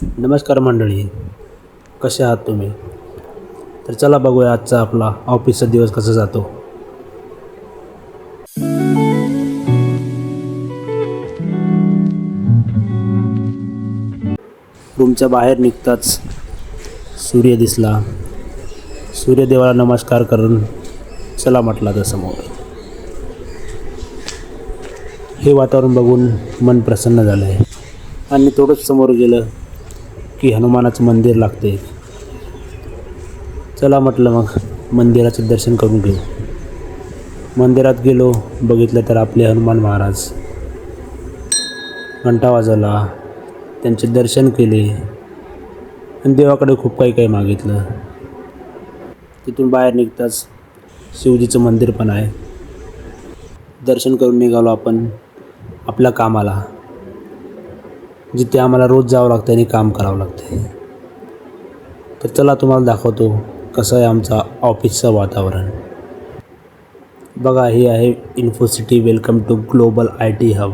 नमस्कार मंडळी, कसे आहात तुम्ही? तर चला बघूया आजचा आपला ऑफिसचा दिवस कसा जातो. रूमच्या बाहेर निघताच सूर्य दिसला. सूर्यदेवाला नमस्कार करून चला म्हटलं आता समोर. हे वातावरण बघून मन प्रसन्न झालं आहे. आणि थोडंच समोर गेलं की हनुमानाचं मंदिर लागते. चला म्हटलं मग मंदिराचं दर्शन करून घेऊ. मंदिरात गेलो, बघितलं तर आपले हनुमान महाराज. घंटा वाजवला, त्यांचे दर्शन केले आणि देवाकडे खूप काही मागितलं. तिथून बाहेर निघताच शिवजीचं मंदिर पण आहे. दर्शन करून निघालो आपण आपल्या कामाला, जिथे आम्हाला रोज जावं लागतं आणि काम करावं लागतं. तर चला तुम्हाला दाखवतो कसं आहे आमचा ऑफिसचं वातावरण. बघा, हे आहे Infocity welcome to global IT हब.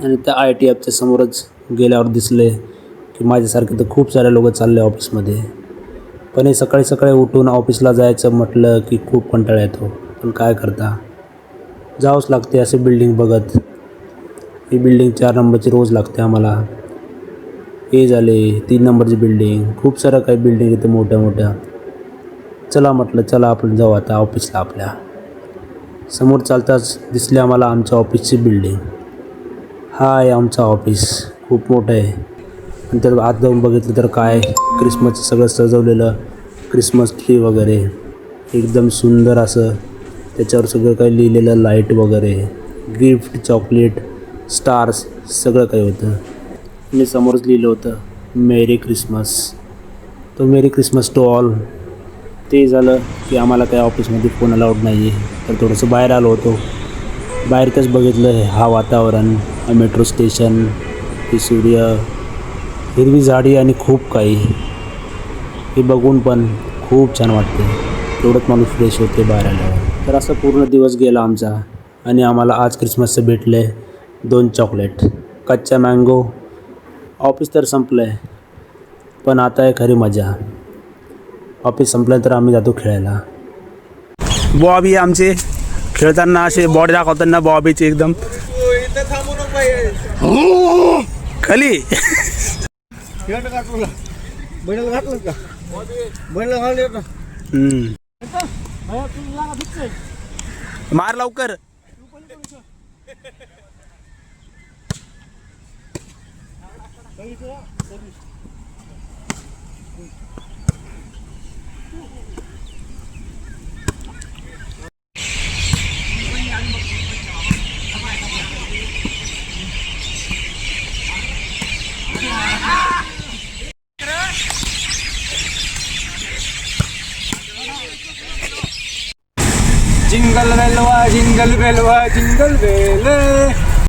आणि त्या IT हबच्या समोरच गेल्यावर दिसले की माझ्यासारखे तर खूप सारे लोक चालले ऑफिसमध्ये. पण हे सकाळी सकाळी उठून ऑफिसला जायचं म्हटलं की खूप कंटाळा येतो. पण काय करता, जावंच लागते. असे बिल्डिंग बघत, ही बिल्डिंग 4 नंबरची रोज लागते आम्हाला. हे झाले 3 नंबरची बिल्डिंग, खूप सारं काही बिल्डिंग इथे मोठ्या मोठ्या. चला म्हटलं, चला आपण जाऊ आता ऑफिसला. आपल्या समोर चालताच दिसले आम्हाला आमच्या ऑफिसची बिल्डिंग. हा आहे आमचा ऑफिस, खूप मोठं आहे. आणि त्यात आत जाऊन बघितलं तर काय, क्रिसमसचं सगळं सजवलेलं, क्रिसमस ट्री वगैरे एकदम सुंदर असं. त्याच्यावर सगळं काही लिहिलेलं, लाईट वगैरे, गिफ्ट, चॉकलेट, स्टार्स सगळं काही होतं. आणि समोरच लिहिलं होतं मेरी क्रिसमस. तो मेरी क्रिसमस टू ऑल. ते झालं की आम्हाला काही ऑफिसमध्ये फोन अलाउड नाही आहे, तर थोडंसं बाहेर आलो होतो. बाहेरच बघितलं हा वातावरण, हा मेट्रो स्टेशन, हे सूर्य, हिरवी झाडी आणि खूप काही. हे बघून पण खूप छान वाटते. तेवढंच माणूस फ्रेश होते बाहेर आल्यावर. तर असं पूर्ण दिवस गेला आमचा. आणि आम्हाला आज क्रिसमसचं भेटले 2 चॉकलेट, कच्चा मँगो. ऑफिस तर संपलं आहे, पण आता आहे खरी मजा. ऑफिस संपल्यानंतर आम्ही जातो खेळायला. बॉबी आमचे खेळताना असे बॉडी दाखवताना बॉबीचे एकदम खाली मार लवकर. जिंगल बेलवा जिंगल बेलवा जिंगल बेल.